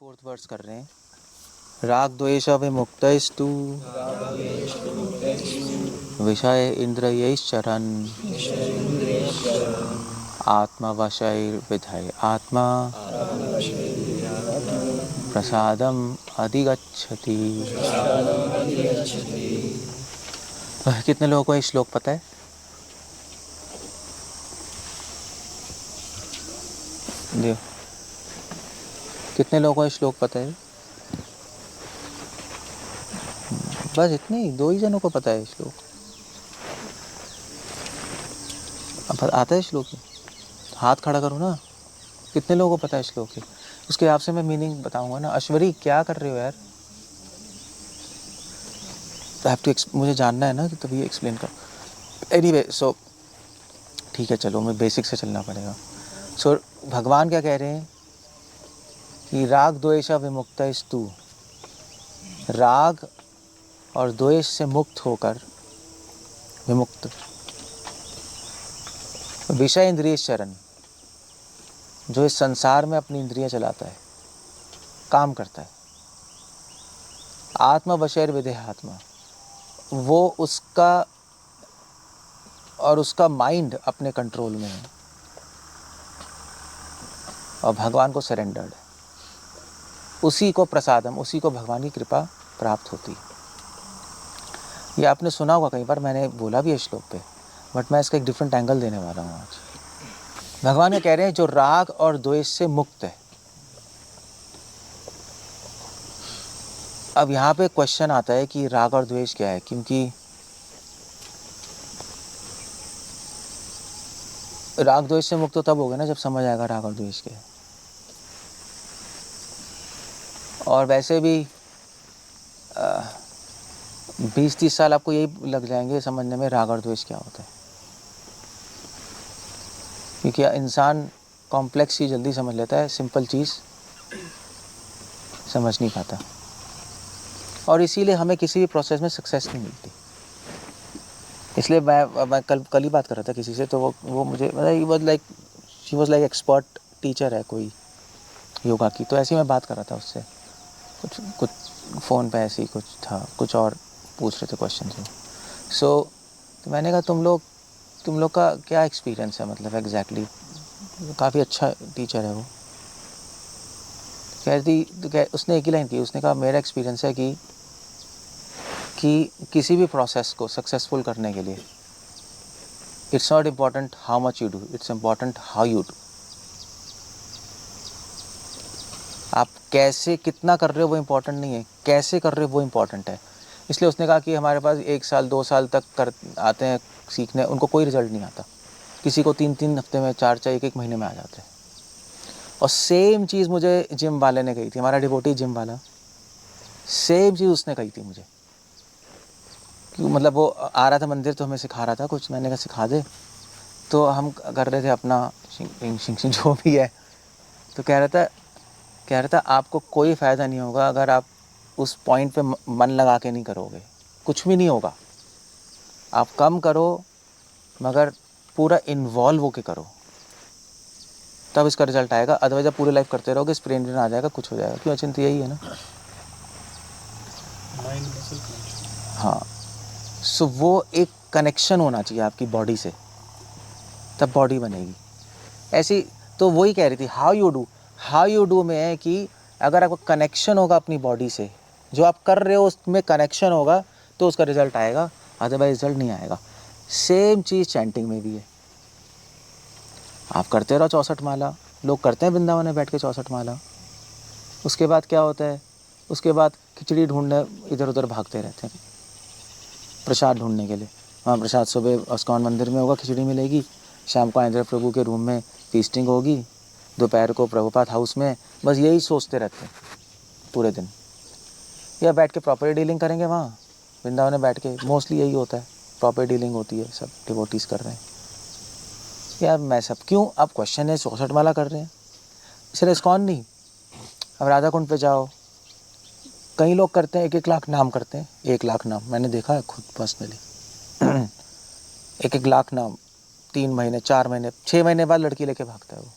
Fourth verse कर रहे हैं। राग द्वेष विमुक्तस्तु विषय इंद्रियैश्चरन् आत्मवशैर्विधये आत्मा प्रसादम अधिगच्छति। कितने लोगों को ये श्लोक पता है? देखो, कितने लोगों को ये श्लोक पता है? बस इतने ही, 2 ही जनों को पता है श्लोक। अब आता है श्लोक? हाथ खड़ा करो ना। कितने लोगों को पता है श्लोक? उसके आपसे मैं मीनिंग बताऊंगा ना। अश्वरी क्या कर रहे हो यार? मुझे जानना है ना, कि तभी एक्सप्लेन कर। एनीवे, सो ठीक है, चलो मैं बेसिक से चलना पड़ेगा। सो भगवान क्या कह रहे हैं कि राग द्वेष विमुक्तस्तु, राग और द्वेष से मुक्त होकर, विमुक्त, विषय इंद्रिय चरण, जो इस संसार में अपनी इंद्रियां चलाता है, काम करता है, आत्मा वशैर विदेहात्मा, वो उसका और उसका माइंड अपने कंट्रोल में है और भगवान को सरेंडर्ड है, उसी को प्रसादम, उसी को भगवान की कृपा प्राप्त होती है। ये आपने सुना होगा कई बार, मैंने बोला भी है श्लोक पे, बट मैं इसका एक डिफरेंट एंगल देने वाला हूँ आज। भगवान ये कह रहे हैं जो राग और द्वेष से मुक्त है। अब यहाँ पे क्वेश्चन आता है कि राग और द्वेष क्या है, क्योंकि राग द्वेष से मुक्त तो तब होगा ना जब समझ आएगा राग और द्वेष क्या है। और वैसे भी 20-30 साल आपको यही लग जाएंगे समझने में राग और द्वेष क्या होता है, क्योंकि इंसान कॉम्प्लेक्स चीज़ जल्दी समझ लेता है, सिंपल चीज़ समझ नहीं पाता, और इसीलिए हमें किसी भी प्रोसेस में सक्सेस नहीं मिलती। इसलिए मैं कल ही बात कर रहा था किसी से, तो वो मुझे मतलब she was like expert teacher है कोई योगा की, तो ऐसे ही मैं बात कर रहा था उससे, कुछ फ़ोन पे ऐसे ही कुछ था, कुछ और पूछ रहे थे क्वेश्चन से। तो मैंने कहा तुम लोग का क्या एक्सपीरियंस है, मतलब एग्जैक्टली। काफ़ी अच्छा टीचर है वो। उसने एक ही लाइन की, उसने कहा मेरा एक्सपीरियंस है कि किसी भी प्रोसेस को सक्सेसफुल करने के लिए it's not important how much you do, it's important how you do. आप कैसे कितना कर रहे हो वो इम्पोर्टेंट नहीं है, कैसे कर रहे हो वो इम्पोर्टेंट है। इसलिए उसने कहा कि हमारे पास 1 साल 2 साल तक आते हैं सीखने, उनको कोई रिजल्ट नहीं आता। किसी को 3-3 हफ्ते में, 4-4 1-1 महीने में आ जाते हैं। और सेम चीज़ मुझे जिम वाले ने कही थी, हमारा डिवोटी जिम वाला, सेम चीज़ उसने कही थी मुझे। कि मतलब वो आ रहा था मंदिर तो हमें सिखा रहा था कुछ, मैंने कहा सिखा दे, तो हम कर रहे थे अपना शिंग जो भी है। तो कह रहा था आपको कोई फ़ायदा नहीं होगा अगर आप उस पॉइंट पे मन लगा के नहीं करोगे, कुछ भी नहीं होगा। आप कम करो मगर पूरा इन्वॉल्व होके करो, तब इसका रिजल्ट आएगा। अदरवाइज आप पूरी लाइफ करते रहोगे, स्प्रेन आ जाएगा, कुछ हो जाएगा। क्यों अचिंत, यही है ना? हाँ, सो वो एक कनेक्शन होना चाहिए आपकी बॉडी से, तब बॉडी बनेगी। ऐसी तो वही कह रही थी, हाउ यू डू में है कि अगर आपको कनेक्शन होगा अपनी बॉडी से, जो आप कर रहे हो उसमें कनेक्शन होगा, तो उसका रिजल्ट आएगा, अदरवाइज रिजल्ट नहीं आएगा। सेम चीज़ चैंटिंग में भी है। आप करते रहो 64 माला, लोग करते हैं वृंदावन में बैठ के 64 माला, उसके बाद क्या होता है? उसके बाद खिचड़ी ढूंढने इधर उधर भागते रहते हैं प्रसाद ढूंढने के लिए। वहाँ प्रसाद सुबह इस्कॉन मंदिर में होगा, खिचड़ी मिलेगी, शाम को आंध्र प्रभु के रूम में फीस्टिंग होगी, दोपहर को प्रभुपाद हाउस में, बस यही सोचते रहते हैं पूरे दिन। या बैठ के प्रॉपर्टी डीलिंग करेंगे वहाँ वृंदावन में बैठ के, मोस्टली यही होता है, प्रॉपर्टी डीलिंग होती है, सब डिवोटीज कर रहे हैं। यार मैं सब क्यों, अब क्वेश्चन है 64 माला कर रहे हैं, सिर्फ इस्कॉन नहीं, अब राधा कुंड पे जाओ, कई लोग करते हैं 1-1 लाख नाम करते हैं। 1 लाख नाम मैंने देखा है खुद पर्सनली। 1-1 लाख नाम 3 महीने 4 महीने 6 महीने बाद लड़की लेके भागता है वो।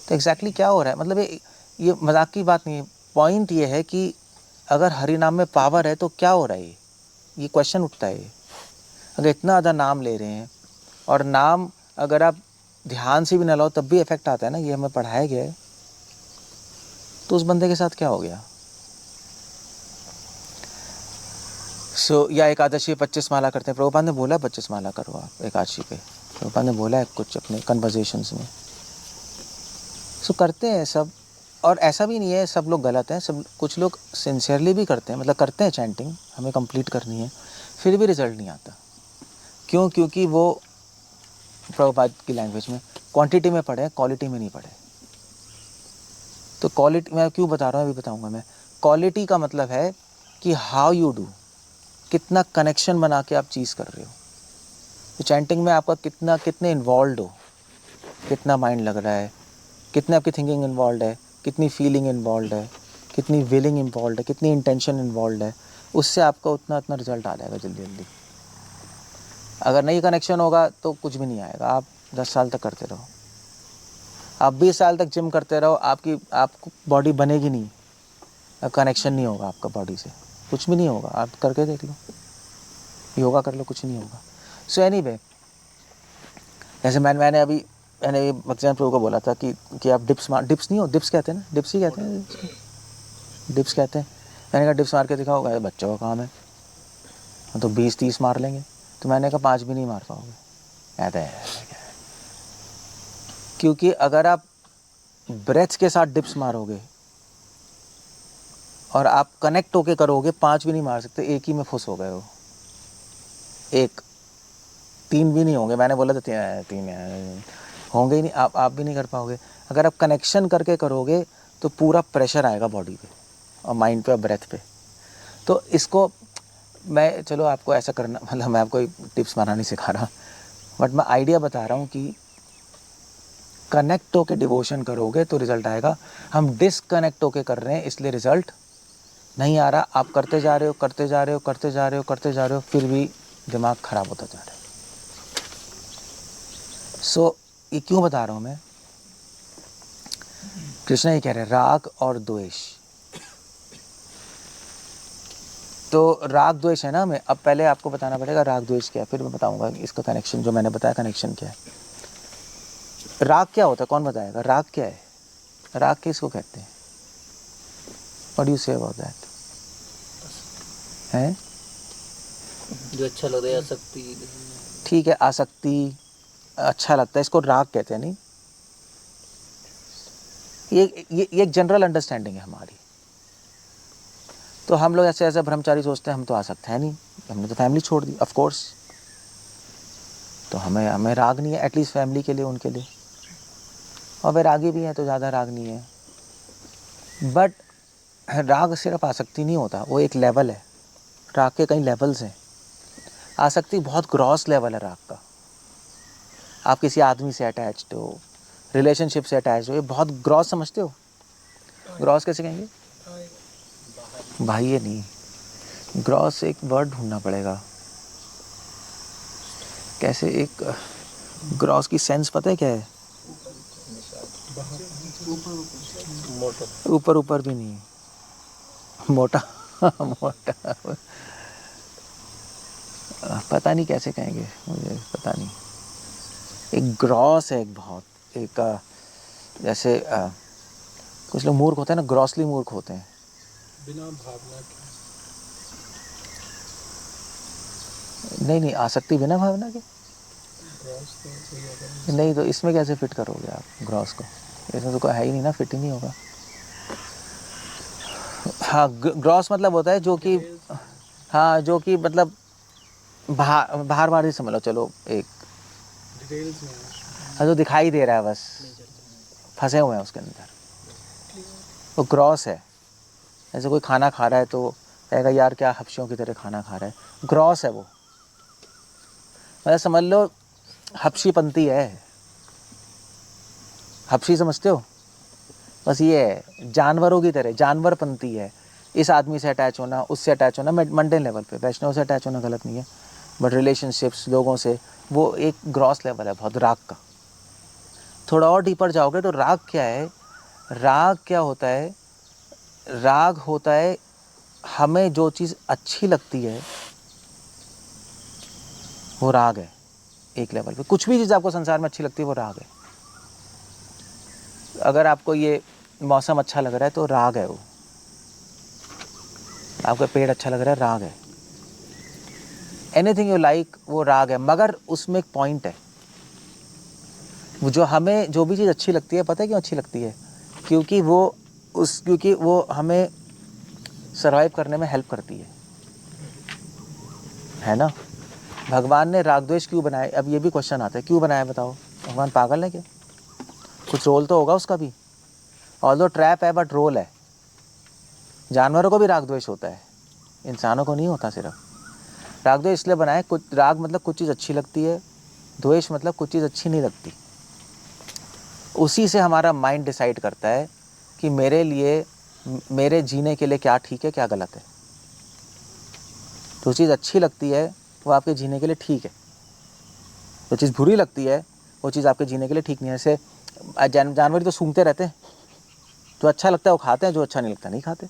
तो एग्जैक्टली क्या हो रहा है? मतलब ये मजाक की बात नहीं है। पॉइंट ये है कि अगर हरि नाम में पावर है तो क्या हो रहा है, ये क्वेश्चन उठता है। अगर इतना ज़्यादा नाम ले रहे हैं और नाम अगर आप ध्यान से भी ना लो तब भी इफेक्ट आता है ना, ये हमें पढ़ाया गया है, तो उस बंदे के साथ क्या हो गया। या एकादशी 25 माला करते हैं, प्रभुपाद ने बोला 25 माला करो आप एकादशी पे, प्रभुपाद ने बोला है कुछ अपने कन्वर्जेशंस में। करते हैं सब, और ऐसा भी नहीं है सब लोग गलत हैं, सब कुछ लोग सिंसियरली भी करते हैं, मतलब करते हैं चैंटिंग, हमें कंप्लीट करनी है, फिर भी रिजल्ट नहीं आता। क्यों? क्योंकि वो प्रभुपाद की लैंग्वेज में क्वांटिटी में पढ़े, क्वालिटी में नहीं पढ़े। तो क्वालिटी मैं क्यों बता रहा हूँ अभी बताऊँगा मैं। क्वालिटी का मतलब है कि हाउ यू डू, कितना कनेक्शन बना के आप चीज़ कर रहे हो। तो चैंटिंग में आपका कितने इन्वॉल्व हो, कितना माइंड लग रहा है, कितने आपकी थिंकिंग इन्वॉल्व है, कितनी फीलिंग इन्वॉल्व है, कितनी विलिंग इन्वॉल्व है, कितनी इंटेंशन इन्वॉल्व है, उससे आपका उतना रिजल्ट आ जाएगा जल्दी जल्दी। अगर नहीं कनेक्शन होगा तो कुछ भी नहीं आएगा। आप 10 साल तक करते रहो, आप 20 साल तक जिम करते रहो, आपको बॉडी बनेगी नहीं, कनेक्शन नहीं होगा आपका बॉडी से, कुछ भी नहीं होगा। आप करके देख लो, योगा कर लो, कुछ नहीं होगा। सो एनीवे, जैसे मैंने भक्तिवेदांत प्रभु को बोला था कि आप डिप्स नहीं हो, डिप्स कहते हैं ना, डिप्स ही कहते हैं, डिप्स कहते हैं। मैंने कहा डिप्स मार के दिखाओ, बच्चों का काम है, तो 20-30 मार लेंगे। तो मैंने कहा 5 भी नहीं मार पाओगे, कहते हैं। क्योंकि अगर आप ब्रेथ के साथ डिप्स मारोगे और आप कनेक्ट होके करोगे, 5 भी नहीं मार सकते, एक ही में फुस हो गए हो, 3 भी नहीं होंगे। मैंने बोला था 3 होंगे ही नहीं, आप भी नहीं कर पाओगे। अगर आप कनेक्शन करके करोगे तो पूरा प्रेशर आएगा बॉडी पे और माइंड पे और ब्रेथ पे। तो इसको मैं, चलो आपको ऐसा करना, मतलब मैं आपको टिप्स मारना नहीं सिखा रहा, बट मैं आइडिया बता रहा हूँ कि कनेक्ट होके डिवोशन करोगे तो रिजल्ट आएगा। हम डिसकनेक्ट होके कर रहे हैं, इसलिए रिजल्ट नहीं आ रहा। आप करते जा रहे हो, करते जा रहे हो, करते जा रहे हो, करते जा रहे हो, फिर भी दिमाग खराब होता जा रहा है। ये क्यों बता रहा हूँ मैं? कृष्ण ये कह रहे हैं राग और द्वेष। तो राग द्वेष है ना हमें, अब पहले आपको बताना पड़ेगा राग द्वेष क्या है, फिर मैं बताऊंगा इसका कनेक्शन, जो मैंने बताया कनेक्शन क्या है। राग क्या होता है, कौन बताएगा? राग क्या है? राग किसको कहते हैं? What do you say about that? है जो अच्छा लगता है, आसक्ति। ठीक है, आसक्ति अच्छा लगता है, इसको राग कहते हैं। नहीं, ये एक जनरल अंडरस्टैंडिंग है हमारी। तो हम लोग ऐसे ब्रह्मचारी सोचते हैं हम तो आसक्त है नहीं, हमने तो फैमिली छोड़ दी, ऑफ कोर्स, तो हमें राग नहीं है, एटलीस्ट फैमिली के लिए, उनके लिए। और वैरागी भी है तो ज़्यादा राग नहीं है। बट राग सिर्फ आसक्ति नहीं होता, वो एक लेवल है। राग के कई लेवल्स हैं। आसक्ति बहुत ग्रॉस लेवल है राग का। आप किसी आदमी से अटैच्ड हो, रिलेशनशिप से अटैच्ड हो, ये बहुत ग्रॉस समझते हो। ग्रॉस कैसे कहेंगे? बाह्य नहीं, ग्रॉस एक वर्ड ढूंढना पड़ेगा। कैसे एक ग्रॉस की सेंस पता है क्या है? ऊपर ऊपर भी नहीं, मोटा मोटा पता नहीं कैसे कहेंगे, मुझे पता नहीं। एक ग्रॉस है, एक बहुत एक जैसे कुछ लोग मूर्ख होते हैं ना, ग्रॉसली मूर्ख होते हैं, बिना भावना के। नहीं आसक्ति बिना भावना के नहीं, तो इसमें कैसे फिट करोगे आप ग्रॉस को? इसमें तो कोई है ही नहीं ना, फिट ही नहीं होगा। हाँ, ग्रॉस मतलब होता है जो कि, हाँ, जो कि मतलब बाहर बाहर ही समझ लो, चलो एक डिटेल्स में जो दिखाई दे रहा है, बस फंसे हुए हैं उसके अंदर, वो ग्रॉस है। ऐसे कोई खाना खा रहा है तो कहेगा यार क्या हफ्शियों की तरह खाना खा रहा है, ग्रॉस है वो। मतलब समझ लो हफ्शीपंती है, हफ्शी समझते हो? बस ये है, जानवरों की तरह जानवरपंती है। इस आदमी से अटैच होना, उससे अटैच होना, मंडेन लेवल पे, वैष्णव से अटैच होना गलत नहीं है, बट रिलेशनशिप्स लोगों से, वो एक ग्रॉस लेवल है बहुत राग का। थोड़ा और डीपर जाओगे तो राग क्या है? राग क्या होता है? राग होता है हमें जो चीज़ अच्छी लगती है वो राग है। एक लेवल पे कुछ भी चीज़ आपको संसार में अच्छी लगती है वो राग है। अगर आपको ये मौसम अच्छा लग रहा है तो राग है वो। आपको पेड़ अच्छा लग रहा है, राग है। एनीथिंग यू लाइक वो राग है, मगर उसमें एक पॉइंट है। वो जो हमें जो भी चीज़ अच्छी लगती है, पता है क्यों अच्छी लगती है? क्योंकि वो हमें सर्वाइव करने में हेल्प करती है ना? भगवान ने राग द्वेष क्यों बनाए? अब ये भी क्वेश्चन आता है, क्यों बनाया बताओ? भगवान पागल है क्या? कुछ रोल तो होगा उसका भी। ऑल्दो ट्रैप है बट रोल है। जानवरों को भी राग द्वेष होता है, इंसानों को नहीं होता। सिर्फ राग द्वेष इसलिए बनाए, कुछ राग मतलब कुछ चीज़ अच्छी लगती है, द्वेष मतलब कुछ चीज़ अच्छी नहीं लगती। उसी से हमारा माइंड डिसाइड करता है कि मेरे लिए, मेरे जीने के लिए क्या ठीक है क्या गलत है। जो चीज़ अच्छी लगती है वो आपके जीने के लिए ठीक है, जो चीज़ बुरी लगती है वो चीज़ आपके जीने के लिए ठीक नहीं है। ऐसे जानवर तो सूंघते रहते हैं, जो अच्छा लगता है वो खाते हैं, जो अच्छा नहीं लगता नहीं खाते।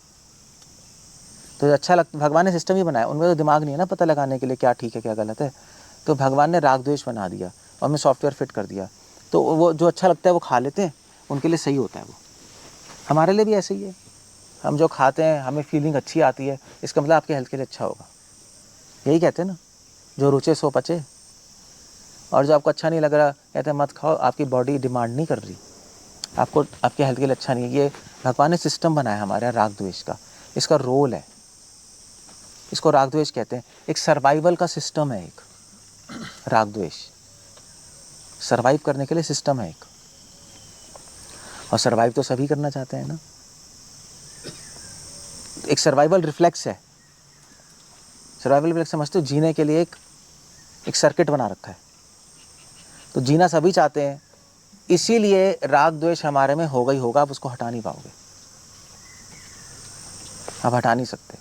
तो अच्छा लगता, भगवान ने सिस्टम ही बनाया, उनमें तो दिमाग नहीं है ना पता लगाने के लिए क्या ठीक है क्या गलत है। तो भगवान ने राग द्वेष बना दिया और हमें सॉफ्टवेयर फिट कर दिया, तो वो जो अच्छा लगता है वो खा लेते हैं, उनके लिए सही होता है वो। हमारे लिए भी ऐसे ही है, हम जो खाते हैं हमें फीलिंग अच्छी आती है, इसका मतलब आपके हेल्थ के लिए अच्छा होगा। यही कहते हैं ना, जो रुचे सो पचे। और जो आपको अच्छा नहीं लग रहा कहते हैं मत खाओ, आपकी बॉडी डिमांड नहीं कर रही, आपको आपके हेल्थ के लिए अच्छा नहीं है। ये भगवान ने सिस्टम बनाया हमारे यहाँ राग द्वेष का, इसका रोल है, इसको राग द्वेष कहते हैं। एक सर्वाइवल का सिस्टम है, एक राग द्वेष सर्वाइव करने के लिए सिस्टम है एक। और सर्वाइव तो सभी करना चाहते हैं ना। एक सर्वाइवल रिफ्लेक्स है। सर्वाइवल रिफ्लेक्स समझते हो? जीने के लिए एक सर्किट बना रखा है, तो जीना सभी चाहते हैं, इसीलिए राग द्वेष हमारे में होगा ही होगा। आप उसको हटा नहीं पाओगे, आप हटा नहीं सकते।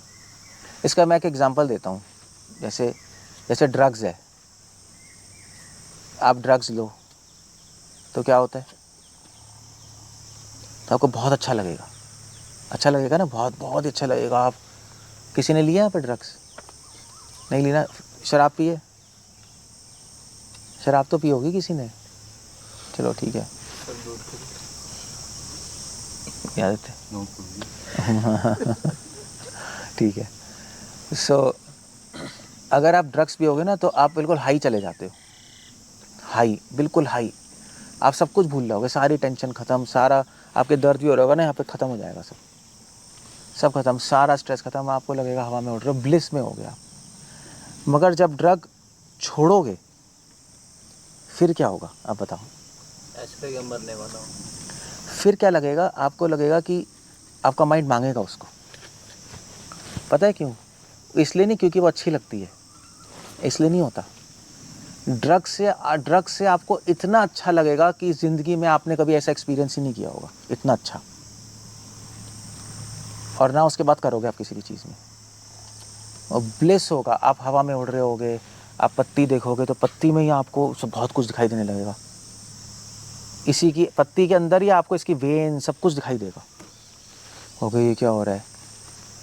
इसका मैं एक एग्जांपल देता हूँ। जैसे ड्रग्स है, आप ड्रग्स लो तो क्या होता है? तो आपको बहुत अच्छा लगेगा, अच्छा लगेगा ना, बहुत बहुत ही अच्छा लगेगा। आप किसी ने लिया यहाँ पे ड्रग्स? नहीं ली ना। शराब पिए? शराब तो पी होगी किसी ने, चलो ठीक है, याद है ठीक है। सो अगर आप ड्रग्स पियोगे ना तो आप बिल्कुल हाई चले जाते हो, हाई, बिल्कुल हाई। आप सब कुछ भूल जाओगे, सारी टेंशन ख़त्म, सारा आपके दर्द भी हो रहा होगा ना यहाँ पे, ख़त्म हो जाएगा सब ख़त्म, सारा स्ट्रेस ख़त्म। आपको लगेगा हवा में उड़ रहे हो, ब्लिस में हो गया। मगर जब ड्रग छोड़ोगे फिर क्या होगा आप बताओ? ऐसे कि मरने वाला हूँ। फिर क्या लगेगा आपको? लगेगा कि आपका माइंड मांगेगा उसको। पता है क्यों? इसलिए नहीं क्योंकि वो अच्छी लगती है, इसलिए नहीं होता। ड्रग से आपको इतना अच्छा लगेगा कि ज़िंदगी में आपने कभी ऐसा एक्सपीरियंस ही नहीं किया होगा, इतना अच्छा। और ना उसके बाद करोगे आप किसी भी चीज़ में, और ब्लिस होगा। आप हवा में उड़ रहे होगे, आप पत्ती देखोगे तो पत्ती में ही आपको सब बहुत कुछ दिखाई देने लगेगा। इसी की पत्ती के अंदर ही आपको इसकी वेन सब कुछ दिखाई देगा। हो गया, ये क्या हो रहा है?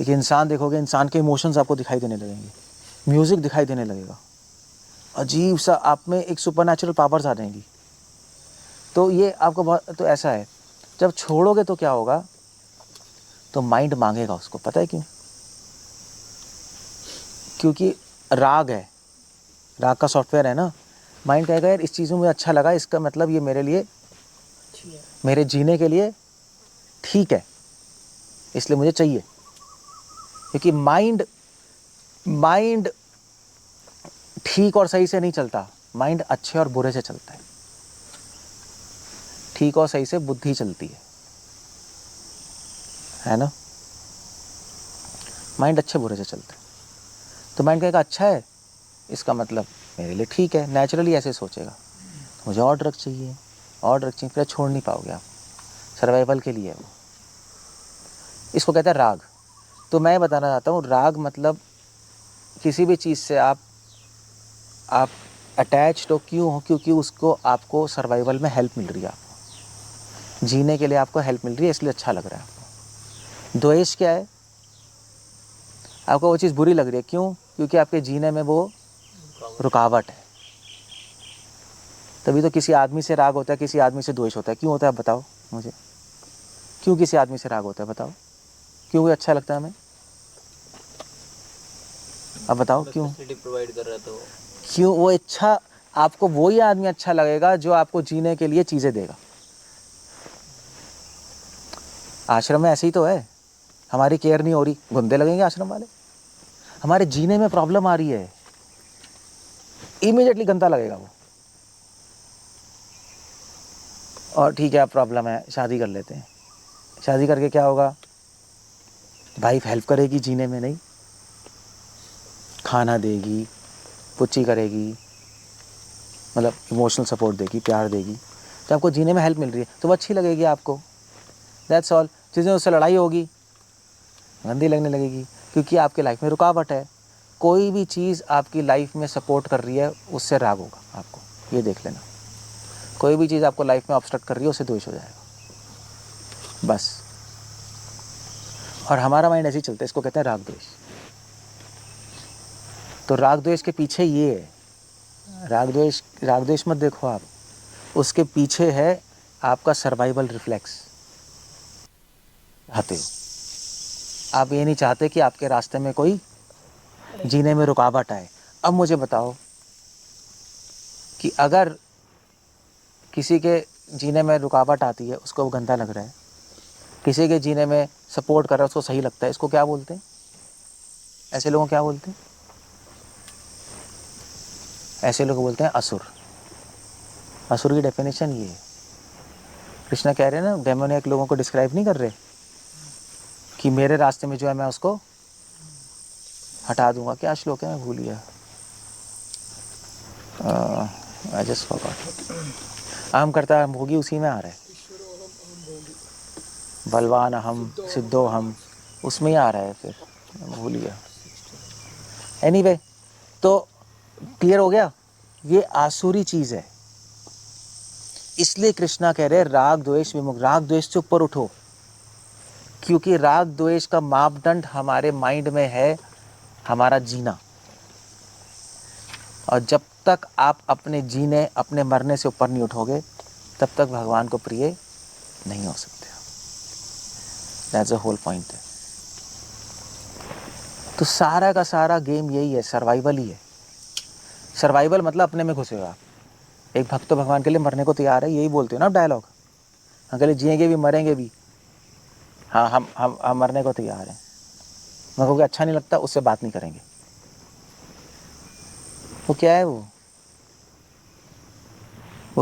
एक इंसान देखोगे, इंसान के इमोशंस आपको दिखाई देने लगेंगे, म्यूज़िक दिखाई देने लगेगा, अजीब सा आप में एक सुपरनैचुरल पावर्स आ जाएंगी। तो ये आपको बहुत, तो ऐसा है। जब छोड़ोगे तो क्या होगा? तो माइंड मांगेगा उसको। पता है क्यों? क्योंकि राग है, राग का सॉफ्टवेयर है ना। माइंड कहेगा यार इस चीज़ में मुझे अच्छा लगा, इसका मतलब ये मेरे लिए, मेरे जीने के लिए ठीक है, इसलिए मुझे चाहिए। क्योंकि माइंड ठीक और सही से नहीं चलता, माइंड अच्छे और बुरे से चलता है। ठीक और सही से बुद्धि चलती है ना। माइंड अच्छे बुरे से चलता है। तो माइंड कहेगा अच्छा है, इसका मतलब मेरे लिए ठीक है, नेचुरली ऐसे सोचेगा। मुझे और ड्रग चाहिए, और ड्रग चाहिए, फिर छोड़ नहीं पाओगे आप। सर्वाइवल के लिए है वो। इसको कहते हैं राग। तो मैं बताना चाहता हूँ, राग मतलब किसी भी चीज़ से आप अटैच तो क्यों हो? क्योंकि उसको आपको सर्वाइवल में हेल्प मिल रही है आपको। जीने के लिए आपको हेल्प मिल रही है, इसलिए अच्छा लग रहा है आपको। द्वेष क्या है? आपको वो चीज़ बुरी लग रही है, क्यों? क्योंकि आपके जीने में वो रुकावट है। तभी तो किसी आदमी से राग होता है, किसी आदमी से द्वेष होता है। क्यों होता है, बताओ मुझे। क्यों किसी आदमी से राग होता है, बताओ। क्यों वो अच्छा लगता है हमें? अब बताओ क्यों? फैसिलिटी प्रोवाइड कर रहा तो क्यों वो अच्छा, आपको वही आदमी अच्छा लगेगा जो आपको जीने के लिए चीज़ें देगा। आश्रम में ऐसे ही तो है, हमारी केयर नहीं हो रही, गुंदे लगेंगे आश्रम वाले। हमारे जीने में प्रॉब्लम आ रही है, इमीडिएटली गंदा लगेगा वो। और ठीक है, अब प्रॉब्लम है, शादी कर लेते हैं। शादी करके क्या होगा? वाइफ हेल्प करेगी जीने में, नहीं, खाना देगी, पुच्ची करेगी, मतलब इमोशनल सपोर्ट देगी, प्यार देगी, तो आपको जीने में हेल्प मिल रही है, तो वो अच्छी लगेगी आपको। That's all. जिस दिन उससे लड़ाई होगी, गंदी लगने लगेगी, क्योंकि आपकी लाइफ में रुकावट है। कोई भी चीज़ आपकी लाइफ में सपोर्ट कर रही है, उससे राग होगा आपको, ये देख लेना। कोई भी चीज़ आपको लाइफ में ऑब्स्ट्रक्ट कर रही है, उससे द्वेष हो जाएगा, बस। और हमारा माइंड ऐसे ही चलता है, इसको कहते हैं राग द्वेष। तो राग द्वेष के पीछे ये है, राग द्वेष मत देखो आप, उसके पीछे है आपका सर्वाइवल रिफ्लेक्स। चाहते हो आप, ये नहीं चाहते कि आपके रास्ते में कोई जीने में रुकावट आए। अब मुझे बताओ कि अगर किसी के जीने में रुकावट आती है, उसको गंदा लग रहा है, किसी के जीने में सपोर्ट कर रहा है, उसको सही लगता है, इसको क्या बोलते हैं? ऐसे लोगों को क्या बोलते हैं? ऐसे लोग बोलते हैं असुर। असुर की डेफिनेशन ये है। कृष्णा कह रहे हैं ना, डेमोनियक लोगों को डिस्क्राइब नहीं कर रहे कि मेरे रास्ते में जो है मैं उसको हटा दूंगा। क्या श्लोक है, मैं भूल गया। I just forgot. अहम करता है भोगी, उसी में आ रहा है। बलवान अहम, सिद्धो हम, उसमें ही आ रहा है, फिर भूल गया। एनीवे, तो क्लियर हो गया, ये आसुरी चीज है। इसलिए कृष्णा कह रहे राग द्वेष विमुक्त, राग द्वेष से ऊपर उठो, क्योंकि राग द्वेष का मापदंड हमारे माइंड में है हमारा जीना। और जब तक आप अपने जीने, अपने मरने से ऊपर नहीं उठोगे, तब तक भगवान को प्रिय नहीं हो सकते। दैट्स द होल पॉइंट है। तो सारा का सारा गेम यही है, सर्वाइवल ही है। सर्वाइवल मतलब अपने में घुसे हो आप। एक भक्त तो भगवान के लिए मरने को तैयार है, यही बोलते हो ना डायलॉग। हम के लिए जिएंगे भी, मरेंगे भी। हाँ, हम मरने को तैयार हैं। मगर को अच्छा नहीं लगता, उससे बात नहीं करेंगे। वो क्या है? वो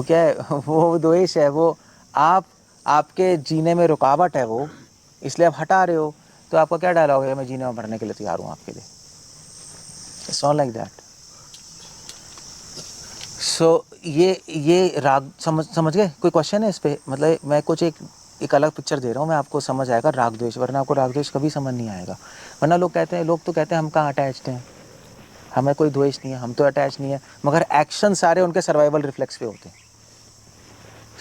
क्या है? वो द्वेष है। वो आपके जीने में रुकावट है वो, इसलिए आप हटा रहे हो। तो आपका क्या डायलॉग है? मैं जीने में मरने के लिए तैयार हूँ आपके लिए। It's not like that. So ये राग समझ गए? कोई क्वेश्चन है इस पे? मतलब मैं कुछ एक अलग पिक्चर दे रहा हूँ मैं आपको, समझ आएगा राग द्वेष, वरना आपको राग द्वेष कभी समझ नहीं आएगा। वरना लोग तो कहते हैं हम कहाँ अटैच्ड हैं, हमें कोई द्वेष नहीं है, हम तो अटैच नहीं है। मगर एक्शन सारे उनके सर्वाइवल रिफ्लेक्स पे होते हैं,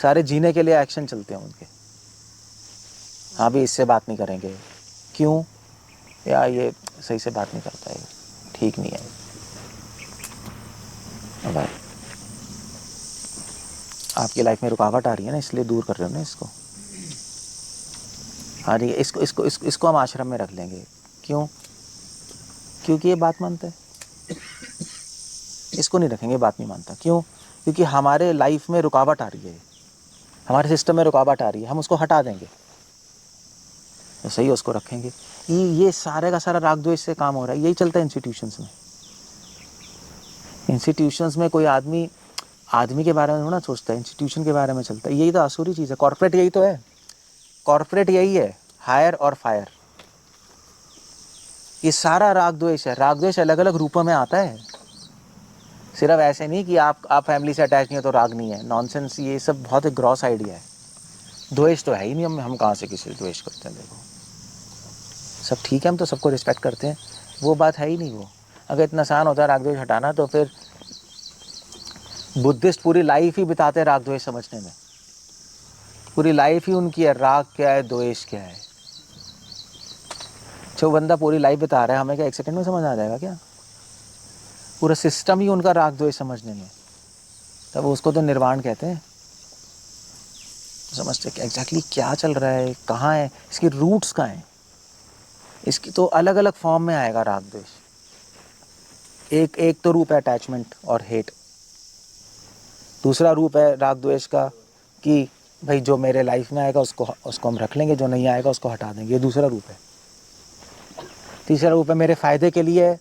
सारे जीने के लिए एक्शन चलते हैं उनके। हाँ भी, इससे बात नहीं करेंगे, क्यों? या ये सही से बात नहीं करता है, ठीक नहीं है भाई, आपकी लाइफ में रुकावट आ रही है ना, इसलिए दूर कर रहे हो ना इसको। हाँ ठीक है, इसको हम आश्रम में रख लेंगे। क्यों? क्योंकि ये बात मानता है। इसको नहीं रखेंगे, बात नहीं मानता। क्यों? क्योंकि हमारे लाइफ में रुकावट आ रही है, हमारे सिस्टम में रुकावट आ रही है, हम उसको हटा देंगे। तो सही है, उसको रखेंगे। ये सारे का सारा राग द्वेष से काम हो रहा है। यही चलता है इंस्टीट्यूशंस में। इंस्टीट्यूशंस में कोई आदमी के बारे में थोड़ा सोचता है, इंस्टीट्यूशन के बारे में चलता है। यही तो आसुरी चीज़ है। कॉर्पोरेट यही तो है, कॉर्पोरेट यही है, हायर और फायर। ये सारा राग द्वेष है। राग द्वेष अलग अलग रूपों में आता है, सिर्फ ऐसे नहीं कि आप फैमिली से अटैच नहीं हो तो राग नहीं है। नॉनसेंस, ये सब बहुत एक ग्रॉस आइडिया है। द्वेष तो है ही नहीं, हम कहाँ से किसी द्वेष करते हैं? देखो, सब ठीक है, हम तो सबको रिस्पेक्ट करते हैं, वो बात है ही नहीं वो। अगर इतना आसान होता है राग द्वेष हटाना, तो फिर बुद्धिस्ट पूरी लाइफ ही बिताते राग द्वेष समझने में। पूरी लाइफ ही उनकी है, राग क्या है द्वेष क्या है। जो बंदा पूरी लाइफ बता रहा है, हमें क्या एक सेकंड में समझ आ जाएगा क्या? पूरा सिस्टम ही उनका राग द्वेष समझने में, तब उसको तो निर्वाण कहते हैं। समझते कि एग्जैक्टली क्या चल रहा है, कहाँ है, इसकी रूट्स कहाँ हैं। इसकी तो अलग अलग फॉर्म में आएगा राग द्वेष। एक तो रूप है अटैचमेंट और हेट, दूसरा रूप है राग द्वेष का कि भाई जो मेरे लाइफ में आएगा उसको हम रख लेंगे, जो नहीं आएगा उसको हटा देंगे, ये दूसरा रूप है। तीसरा रूप है मेरे फ़ायदे के लिए है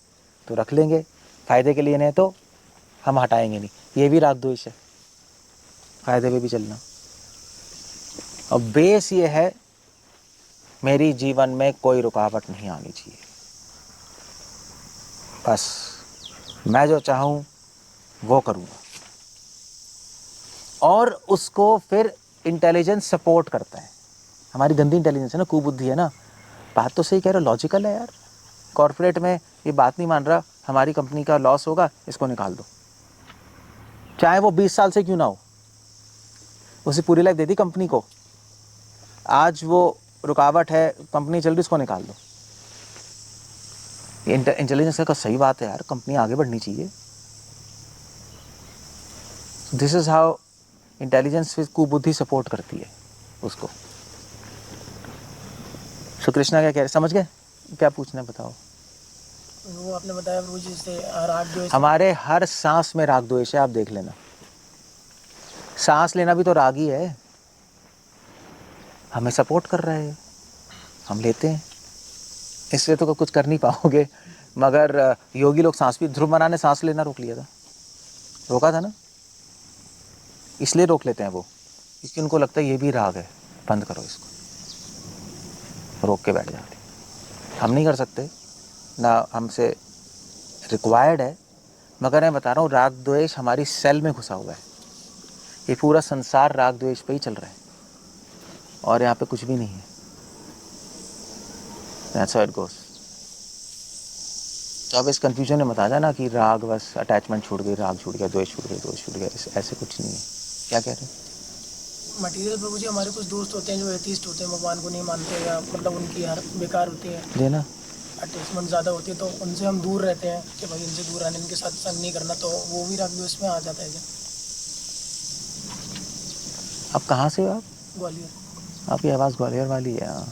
तो रख लेंगे, फ़ायदे के लिए नहीं तो हम हटाएंगे नहीं, ये भी राग द्वेष है, फ़ायदे पे भी चलना। और बेस ये है, मेरी जीवन में कोई रुकावट नहीं आनी चाहिए, बस मैं जो चाहूँ वो करूँगा। और उसको फिर इंटेलिजेंस सपोर्ट करता है। हमारी गंदी इंटेलिजेंस है ना, कुबुद्धि है ना। बात तो सही कह रहे हो, लॉजिकल है यार। कॉर्पोरेट में ये बात नहीं मान रहा, हमारी कंपनी का लॉस होगा, इसको निकाल दो, चाहे वो 20 साल से क्यों ना हो। उसे पूरी लाइफ दे दी कंपनी को, आज वो रुकावट है, कंपनी चल रही, इसको निकाल दो। ये इंटेलिजेंस का सही बात है यार, कंपनी आगे बढ़नी चाहिए। दिस इज हाउ इंटेलिजेंस कुबुद्धि सपोर्ट करती है उसको। सो कृष्णा क्या कह रहे, समझ गए क्या पूछना है, बताओ। वो आपने बताया प्रभु जी से राग द्वेष, हमारे हर सांस में राग द्वेष है, आप देख लेना। सांस लेना भी तो राग ही है, हमें सपोर्ट कर रहा है, हम लेते हैं, इसलिए तो कुछ कर नहीं पाओगे। मगर योगी लोग सांस भी, ध्रुव मना ने सांस लेना रोक लिया था, रोका था ना, इसलिए रोक लेते हैं वो, क्योंकि उनको लगता है ये भी राग है, बंद करो इसको, रोक के बैठ जाते। हम नहीं कर सकते ना, हमसे रिक्वायर्ड है, मगर मैं बता रहा हूँ राग द्वेष हमारी सेल में घुसा हुआ है। ये पूरा संसार राग द्वेष पे ही चल रहा है और यहाँ पे कुछ भी नहीं है। That's how it goes. तो अब इस कंफ्यूजन में मत आ जाना कि राग बस अटैचमेंट छूट गई, राग छूट गया, द्वेष छूट गई, द्वेष छूट गया, ऐसे कुछ नहीं है। क्या कह रहे हैं? मटेरियल प्रभु जी, हमारे कुछ दोस्त होते हैं जो एथिस्ट होते हैं, भगवान को नहीं मानते, या मतलब उनकी हर बेकार होती है, लेना अटैचमेंट ज़्यादा होती है, तो उनसे हम दूर रहते हैं कि भाई इनसे दूर रहने, इनके साथ संग नहीं करना, तो वो भी राग द्वेष में आ जाता है क्या? अब कहाँ से हो आप? ग्वालियर। आपकी आवाज़ ग्वालियर वाली है। हाँ,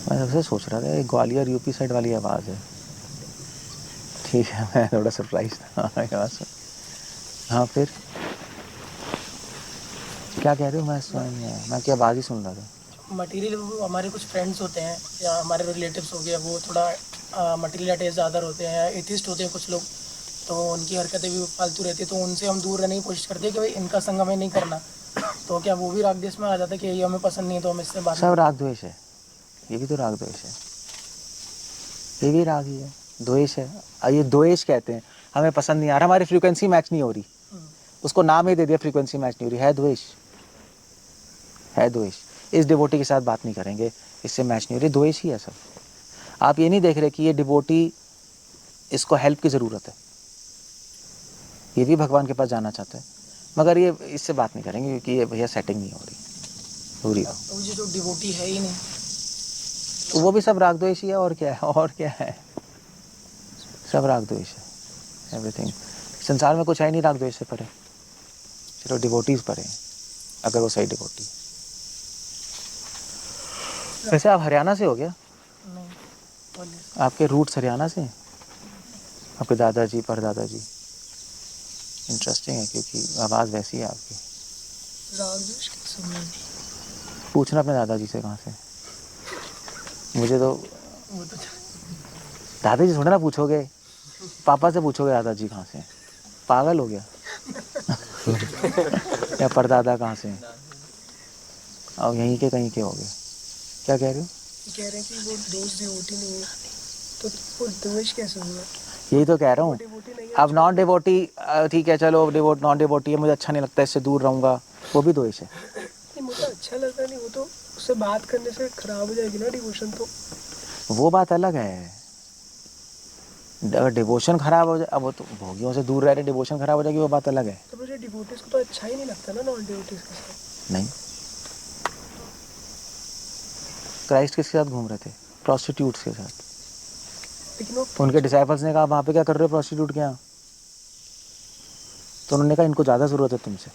मैं सबसे सोच रहा था ये ग्वालियर यूपी साइड वाली आवाज़ है। ठीक है, मैं थोड़ा सरप्राइज था आवाज़ से। हाँ, फिर क्या कह रहे हो? मैं सुन नहीं आया, मैं क्या आवाज़ ही सुन रहा था। मटेरियल, हमारे कुछ फ्रेंड्स होते हैं या हमारे रिलेटिव्स हो गए, वो थोड़ा मटेरियल अटैच ज़्यादा होते हैं, या एथिस्ट होते हैं कुछ लोग, तो उनकी हरकतें भी फालतू रहती है, तो उनसे हम दूर रहने की कोशिश करते हैं कि भाई इनका संग हमें नहीं करना। तो क्या वो भी राग द्वेष में आ जाता है कि ये हमें पसंद नहीं है तो हम इससे बात सब राग द्वेष है, ये भी तो राग द्वेष है, ये भी राग ही है, द्वेष है। ये द्वेष कहते हैं, हमें पसंद नहीं आ रहा, हमारी फ्रीक्वेंसी मैच नहीं हो रही, उसको नाम ही दे दिया फ्रीक्वेंसी मैच नहीं हो रही, है द्वेष, है द्वेष। इस डिवोटी के साथ बात नहीं करेंगे, इससे मैच नहीं हो रही, द्वेष ही है सब। आप ये नहीं देख रहे कि ये डिवोटी, इसको हेल्प की ज़रूरत है, ये भी भगवान के पास जाना चाहता है, मगर ये इससे बात नहीं करेंगे क्योंकि ये भैया सेटिंग नहीं हो रही पूरी। तो ये जो डिवोटी है ही नहीं, तो वो भी सब राग द्वेष ही है, और क्या है, और क्या है, सब राग द्वेष है, एवरीथिंग। संसार में कुछ है नहीं राग द्वेष से परे, चलो डिवोटीज परे हैं, अगर वो सही डिवोटी। वैसे आप हरियाणा से हो गया? नहीं, आपके रूट्स हरियाणा से हैं? आपके दादाजी, परदादाजी? इंटरेस्टिंग है, क्योंकि आवाज़ वैसी है आपकी। राग द्वेष के समय पूछना अपने दादाजी से कहाँ से, मुझे तो वो तो दादाजी थोड़ा ना पूछोगे, पापा से पूछोगे दादाजी कहाँ से हैं, पागल हो गया या परदादा कहाँ से हैं, और यहीं के कहीं के हो गए। क्या कह रहे हो? कह रहे हैं कि वो दोस्त डिवोटी नहीं है, तो वो द्वेष कैसे हुआ? यही तो कह रहा हूँ। डिवोटी नहीं है, अब नॉन डिवोटी, ठीक है चलो, नॉन डिवोटी है, मुझे अच्छा नहीं लगता, इससे दूर रहूँगा, वो भी द्वेष है। नहीं, मुझे अच्छा लगता नहीं, वो तो उससे बात करने से खराब हो जाएगी ना डिवोशन, तो वो बात अलग है, अगर डिवोशन खराब हो जाए, अब वो तो भोगियों से दूर रह रहे, डिवोशन खराब हो जाएगी वो बात अलग है। तो मुझे डिवोटीज को तो अच्छा ही नहीं लगता ना नॉन डिवोटीज के साथ। नहीं, क्राइस्ट किसके साथ घूम रहे थे? प्रोस्टिट्यूट्स के साथ। लेकिन वो उनके डिसाइपल्स ने कहा वहाँ पे क्या कर रहे हो प्रोस्टिट्यूट के यहाँ? तो उन्होंने कहा इनको ज़्यादा ज़रूरत है तुमसे।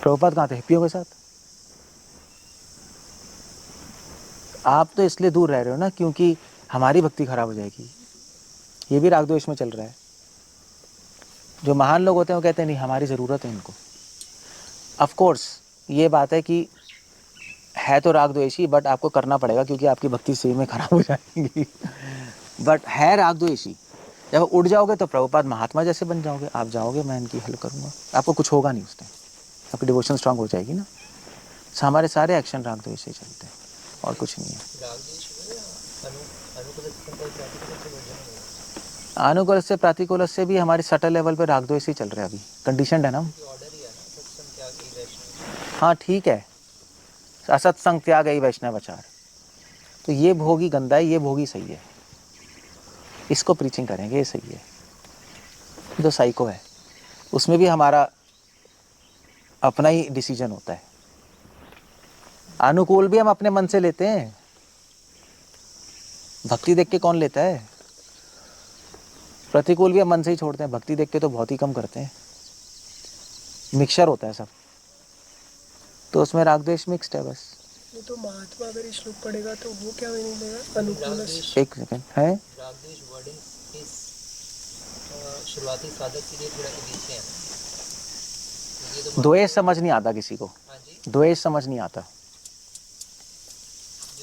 प्रभुपाद कहाँ थे? हिप्पियों के साथ। आप तो इसलिए दूर रह रहे हो ना क्योंकि हमारी भक्ति खराब हो जाएगी। ये भी राग द्वेष में चल रहा है। जो महान लोग होते हैं वो कहते हैं नहीं हमारी ज़रूरत है इनको। ऑफ कोर्स ये बात है कि है तो राग द्वेषी, बट आपको करना पड़ेगा क्योंकि आपकी भक्ति सही में खराब हो जाएगी। बट है राग द्वेषी। जब उड़ जाओगे तो प्रभुपाद महात्मा जैसे बन जाओगे। आप जाओगे मैं इनकी हेल्प करूँगा, आपको कुछ होगा नहीं उस टाइम, आपकी डिवोशन स्ट्रांग हो जाएगी ना। हमारे सारे एक्शन राग द्वेष से चलते हैं और कुछ नहीं है। अनुकूल से प्रातिकूल से भी हमारे सटल लेवल पे राग द्वेष ही चल रहे हैं अभी, कंडीशनड है ना। हाँ ठीक है, असत्संग त्याग ही वैष्णवाचार। तो ये भोगी गंदा है, ये भोगी सही है, इसको प्रीचिंग करेंगे, ये सही है। जो साइको है उसमें भी हमारा अपना ही डिसीजन होता है। अनुकूल भी हम अपने मन से लेते हैं, भक्ति देख के कौन लेता है? प्रतिकूल भी हम मन से ही छोड़ते हैं, भक्ति देख के तो बहुत ही कम करते हैं। मिक्सचर होता है सब, तो उसमें राग द्वेष मिक्स्ड है बस। ये तो महात्मा अगर ये श्लोक पढ़ेगा तो वो क्या नहीं लेगा अनुकूल। एक सेकंड है, रागद्वेष वर्डिंग इस शुरुआती साधक के लिए थोड़ा इजी है। ये तो द्वेष समझ नहीं आता किसी को, हाँ जी, द्वेष समझ नहीं आता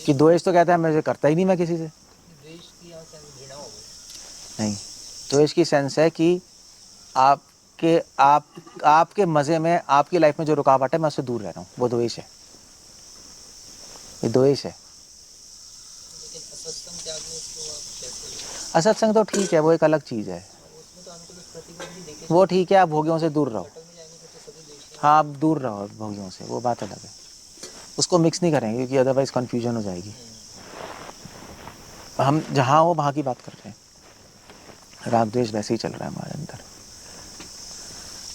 कि द्वेष तो कहता है मैं करता ही नहीं मैं किसी से। द्वेष की यहाँ से घृणा हो गई। नहीं, द्वेष की सेंस है कि आपके मजे में, आपकी लाइफ में जो रुकावट है मैं उससे दूर रह रहा हूँ, वो द्वेष है। ये द्वेष है। लेकिन असत्संग त्याग में इसको आप कैसे? असत्संग तो ठीक है, वो एक अलग चीज़ है, उसमें तो अनुकूल प्रतिबंध भी देखे वो ठीक है। आप भोगियों से दूर रहो, में जाएंगे तो सभी द्वेष। हाँ आप दूर रहो भोगियों से, वो बात अलग है। उसको मिक्स नहीं करेंगे क्योंकि अदरवाइज कन्फ्यूजन हो जाएगी। हम जहाँ हो वहाँ की बात कर रहे हैं। राग द्वेष वैसे ही चल रहा है हमारे अंदर।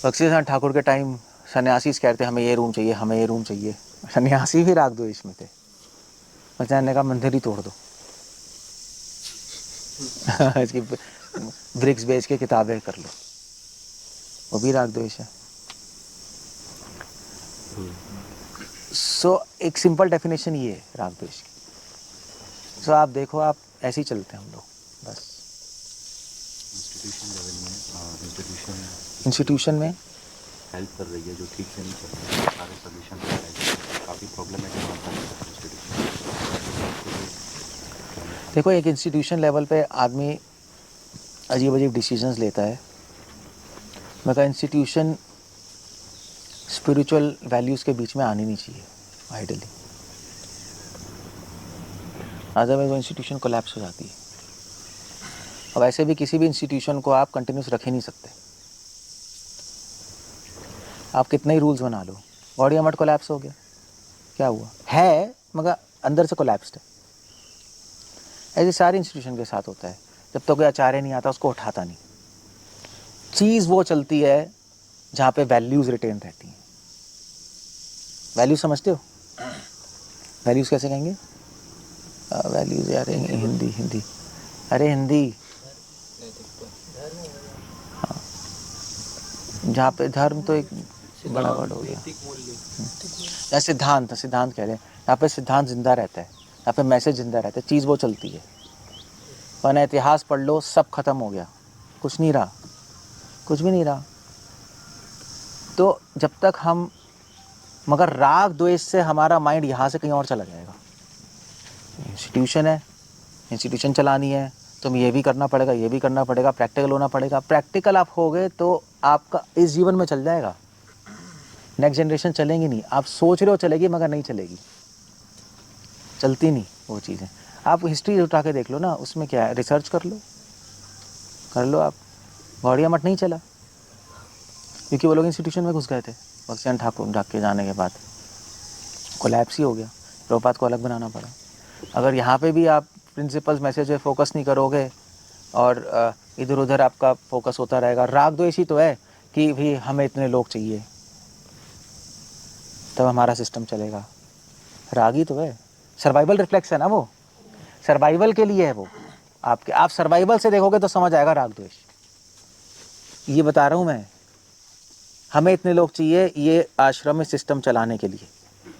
बख्शी ठाकुर के टाइम सन्यासी कहते हमें ये रूम चाहिए, हमें ये रूम चाहिए। सन्यासी भी राग द्वेष में थे। बच्चा ने कहा मंदिर ही तोड़ दो। इसकी ब्रिक्स बेच के किताबें कर लो, वो भी राग द्वेष है। सो एक सिंपल डेफिनेशन ये है राग द्वेष की। सो आप देखो, आप ऐसे ही चलते हैं हम लोग बस। इंस्टीट्यूशन में हेल्प कर रही है जो ठीक से नहीं चल रही है, सारे सोल्यूशन काफ़ी प्रॉब्लमेटिक होता है इंस्टीट्यूशन। देखो एक इंस्टीट्यूशन लेवल पे आदमी अजीब अजीब डिसीजंस लेता है, मगर इंस्टीट्यूशन स्पिरिचुअल वैल्यूज़ के बीच में आनी नहीं चाहिए आइडियली, अदरवाइज वो इंस्टीट्यूशन कोलैप्स हो जाती है। और वैसे भी किसी भी इंस्टीट्यूशन को आप कंटिन्यूस रख ही नहीं सकते, आप कितने ही रूल्स बना लो। बॉडी मठ कोलैप्स हो गया, क्या हुआ है, मगर अंदर से कोलैप्स्ड है। ऐसे सारे इंस्टीट्यूशन के साथ होता है, जब तक कोई आचार्य नहीं आता उसको उठाता नहीं। चीज़ वो चलती है जहाँ पे वैल्यूज़ रिटेन रहती हैं। वैल्यूज समझते हो? वैल्यूज़ कैसे कहेंगे? वैल्यूज़ यार हिंदी अरे हिंदी, हाँ, जहाँ पे धर्म तो एक बड़ा वर्ड हो गया। या सिद्धांत कह रहे हैं, यहाँ पे सिद्धांत जिंदा रहता है, यहाँ पे मैसेज जिंदा रहता है, चीज़ वो चलती है। वरना इतिहास पढ़ लो, सब खत्म हो गया, कुछ नहीं रहा, कुछ भी नहीं रहा। तो जब तक हम, मगर राग द्वेष से हमारा माइंड यहाँ से कहीं और चला जाएगा। इंस्टीट्यूशन है, इंस्टीट्यूशन चलानी है, तो ये भी करना पड़ेगा, ये भी करना पड़ेगा, प्रैक्टिकल होना पड़ेगा। प्रैक्टिकल आप हो गए तो आपका इस जीवन में चल जाएगा, नेक्स्ट जनरेशन चलेंगी नहीं। आप सोच रहे हो चलेगी, मगर नहीं चलेगी, चलती नहीं वो चीज़ें। आप हिस्ट्री उठा के देख लो ना, उसमें क्या है, रिसर्च कर लो आप। गौड़िया मठ नहीं चला क्योंकि वो लोग इंस्टीट्यूशन में घुस गए थे। बख्शी ठाकुर के जाने के बाद कोलैप्स ही हो गया, प्रभुपाद को अलग बनाना पड़ा। अगर यहाँ पे भी आप प्रिंसिपल्स मैसेज पे फोकस नहीं करोगे और इधर उधर आपका फोकस होता रहेगा। राग द्वेष ही तो है कि भी हमें इतने लोग चाहिए तब हमारा सिस्टम चलेगा। राग ही तो है, सर्वाइवल रिफ्लेक्स है ना, वो सर्वाइवल के लिए है वो। आपके आप सर्वाइवल से देखोगे तो समझ आएगा राग द्वेष। ये बता रहा हूँ मैं, हमें इतने लोग चाहिए ये आश्रम में सिस्टम चलाने के लिए,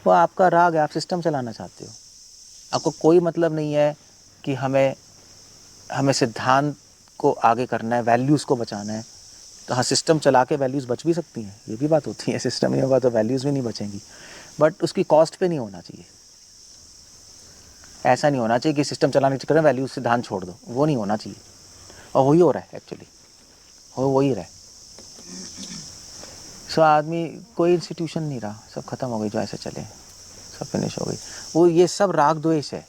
वो आपका राग है, आप सिस्टम चलाना चाहते हो। आपको कोई मतलब नहीं है कि हमें सिद्धांत को आगे करना है, वैल्यूज़ को बचाना है। तो हाँ, सिस्टम चला के वैल्यूज़ बच भी सकती हैं, ये भी बात होती है। सिस्टम नहीं होगा तो वैल्यूज़ भी नहीं बचेंगी, बट उसकी कॉस्ट पे नहीं होना चाहिए। ऐसा नहीं होना चाहिए कि सिस्टम चलाने के चक्कर में वैल्यूज़ सिद्धांत छोड़ दो, वो नहीं होना चाहिए। और वही हो रहा है एक्चुअली, वही रहा है। सो आदमी कोई इंस्टीट्यूशन नहीं रहा, सब खत्म हो गई जो ऐसे चले, सब फिनिश हो गई। वो ये सब राग द्वेष है।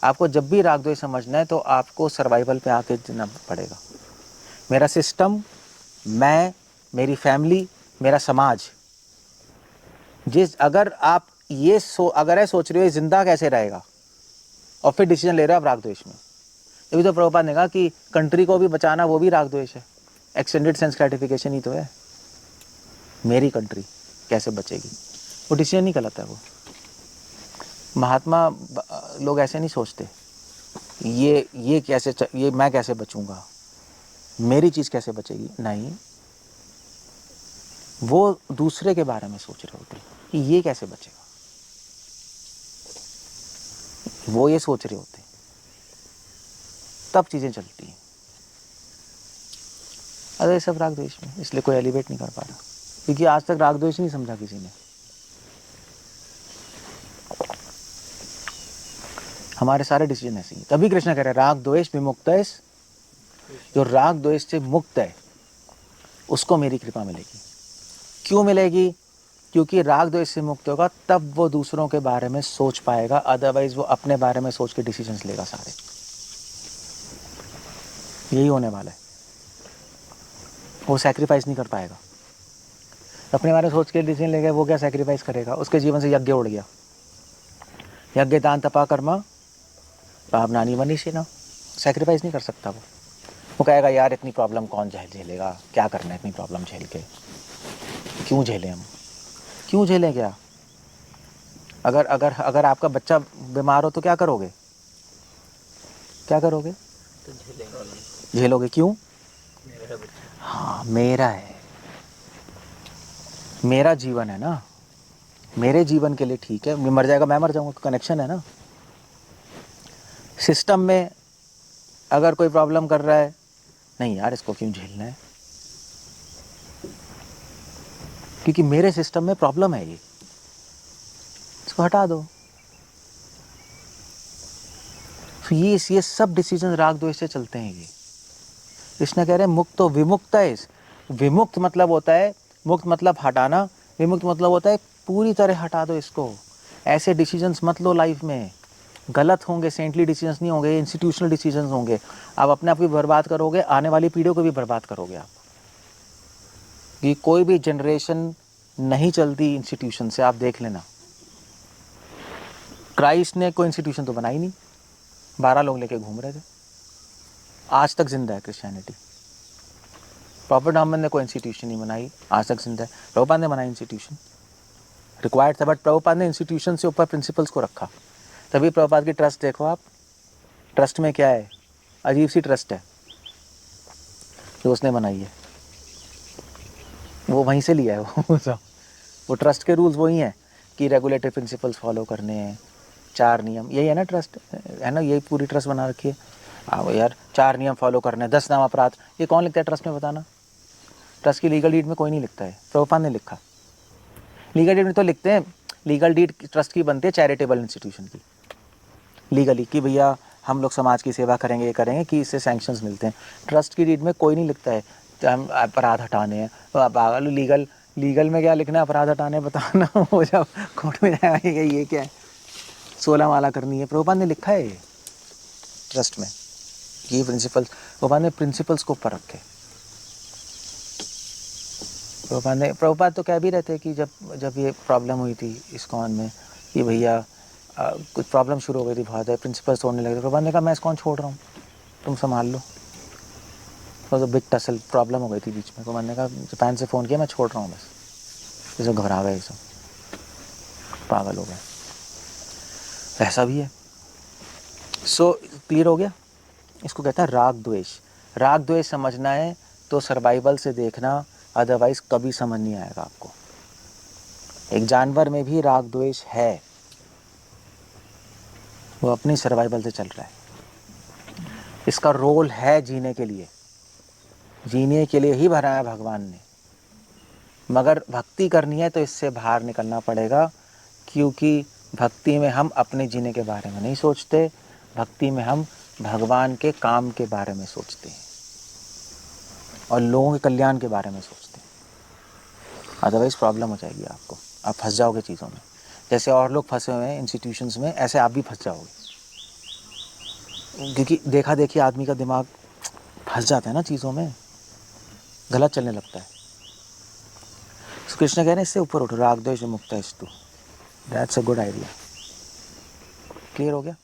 आपको जब भी राग द्वेष समझना है तो आपको सर्वाइवल पे आके जीना पड़ेगा। मेरा सिस्टम, मैं, मेरी फैमिली, मेरा समाज, अगर आप अगर सोच रहे हो जिंदा कैसे रहेगा और फिर डिसीजन ले रहे हो आप राग द्वेष में, तभी तो प्रभुपाद ने कहा कि कंट्री को भी बचाना वो भी राग द्वेष है। एक्सटेंडेड सेंस ग्रेटिफिकेशन ही तो है। मेरी कंट्री कैसे बचेगी, वो डिसीजन नहीं गलत है। वो महात्मा लोग ऐसे नहीं सोचते ये मैं कैसे बचूंगा, मेरी चीज़ कैसे बचेगी, नहीं, वो दूसरे के बारे में सोच रहे होते कि ये कैसे बचेगा, वो ये सोच रहे होते, तब चीज़ें चलती हैं। अरे सब राग द्वेष में, इसलिए कोई एलिवेट नहीं कर पा रहा, क्योंकि आज तक राग द्वेष नहीं समझा किसी ने। हमारे सारे डिसीजन ऐसे ही। तभी कृष्ण कह रहे राग द्वेष विमुक्त है, जो राग द्वेष से मुक्त है उसको मेरी कृपा मिलेगी। क्यों मिलेगी? क्योंकि राग द्वेष से मुक्त होगा तब वो दूसरों के बारे में सोच पाएगा, अदरवाइज वो अपने बारे में सोच के डिसीजंस लेगा सारे। यही होने वाला है, वो सैक्रिफाइस नहीं कर पाएगा। अपने बारे में सोच के डिसीजन लेगा, वो क्या सैक्रिफाइस करेगा? उसके जीवन से यज्ञ उड़ गया। यज्ञ दान तपा कर्मा पाप नानी मनीषी ना, सैक्रिफाइस नहीं कर सकता वो कहेगा यार इतनी प्रॉब्लम कौन झेलेगा, क्या करना है इतनी प्रॉब्लम झेल के, क्यों झेलें हम, क्यों झेलें क्या? अगर आपका बच्चा बीमार हो तो क्या करोगे? तो झेलोगे, क्यों? मेरा बच्चा। हाँ, मेरा है, मेरा जीवन है ना, मेरे जीवन के लिए ठीक है। मैं मर जाएगा, मैं मर जाऊंगा, कनेक्शन है ना। सिस्टम में अगर कोई प्रॉब्लम कर रहा है, नहीं यार इसको क्यों झेलना है, क्योंकि मेरे सिस्टम में प्रॉब्लम है, ये इसको हटा दो। तो ये सब डिसीजन राग द्वेष से चलते हैं। ये कृष्ण कह रहे हैं मुक्त तो विमुक्त है। विमुक्त मतलब होता है, मुक्त मतलब हटाना, विमुक्त मतलब होता है पूरी तरह हटा दो इसको। ऐसे डिसीजंस मत लो लाइफ में, गलत होंगे, सेंटली डिसीजंस नहीं होंगे, इंस्टीट्यूशनल डिसीजंस होंगे। आप अपने आप को बर्बाद करोगे, आने वाली पीढ़ियों को भी बर्बाद करोगे आप। कि कोई भी जनरेशन नहीं चलती इंस्टीट्यूशन से, आप देख लेना। क्राइस्ट ने कोई इंस्टीट्यूशन तो बनाई नहीं, 12 लोग लेके घूम रहे थे, आज तक जिंदा है क्रिश्चियनिटी। प्रॉफेट मोहम्मद ने कोई इंस्टीट्यूशन नहीं बनाई, आज तक जिंदा है। प्रभुपाद ने बनाई इंस्टीट्यूशन, रिक्वायर्ड था, बट प्रभुपाद ने इंस्टीट्यूशन से ऊपर प्रिंसिपल्स को रखा। तभी प्रभुपाद की ट्रस्ट देखो आप, ट्रस्ट में क्या है, अजीब सी ट्रस्ट है जो उसने बनाई है, वो वहीं से लिया है वो ट्रस्ट के रूल्स वही हैं कि रेगुलेटरी प्रिंसिपल्स फॉलो करने हैं, 4 नियम, यही है ना ट्रस्ट, है ना, यही पूरी ट्रस्ट बना रखी है। आओ यार, 4 नियम फॉलो करने, 10 नाम अपराध, ये कौन लिखता है ट्रस्ट में, बताना? ट्रस्ट की लीगल डीड में कोई नहीं लिखता है, प्रभुपाद ने लिखा। लीगल डीड में तो लिखते हैं, लीगल डीड ट्रस्ट की बनती है चैरिटेबल इंस्टीट्यूशन की, लीगली, कि भैया हम लोग समाज की सेवा करेंगे, ये करेंगे, कि इससे सैंक्शंस मिलते हैं। ट्रस्ट की डीड में कोई नहीं लिखता है हम अपराध हटाने हैं, तो आप पागल, लीगल में क्या लिखना है, अपराध हटाने, बताना। वो जब कोर्ट में जाएगा ये क्या है, 16 माला करनी है। प्रभुपाद ने लिखा है ये ट्रस्ट में, ये प्रिंसिपल्स, प्रभुपाद ने प्रिंसिपल्स को ऊपर रखे। प्रभुपाद तो कह भी रहते कि जब ये प्रॉब्लम हुई थी इस्कॉन में कि भैया कुछ प्रॉब्लम शुरू हो गई थी बहुत ज़्यादा, प्रिंसिपल तोड़ने लगे थे। प्रबंधन ने कहा मैं इसको कौन छोड़ रहा हूँ, तुम संभाल लो। तो बिग टसल प्रॉब्लम हो गई थी बीच में। प्रबंधन ने कहा जापान से फ़ोन किया, मैं छोड़ रहा हूँ बस। ये सब घबरा गए, सब पागल हो गए। ऐसा भी है। सो क्लियर हो गया। इसको कहता है राग द्वेष। राग द्वेष समझना है तो सर्वाइवल से देखना, अदरवाइज कभी समझ नहीं आएगा आपको। एक जानवर में भी राग द्वेष है, वो अपनी सर्वाइवल से चल रहा है। इसका रोल है जीने के लिए, जीने के लिए ही बनाया भगवान ने। मगर भक्ति करनी है तो इससे बाहर निकलना पड़ेगा, क्योंकि भक्ति में हम अपने जीने के बारे में नहीं सोचते, भक्ति में हम भगवान के काम के बारे में सोचते हैं और लोगों के कल्याण के बारे में सोचते हैं। अदरवाइज प्रॉब्लम हो जाएगी आपको, आप फंस जाओगे चीज़ों में। जैसे और लोग फंसे हुए हैं इंस्टीट्यूशंस में, ऐसे आप भी फंस जाओगे। क्योंकि देखा देखी आदमी का दिमाग फंस जाता है ना चीज़ों में, गलत चलने लगता है। तो कृष्ण कह रहे हैं इससे ऊपर उठो, राग द्वेष मुक्त है that's a good idea. Clear हो गया।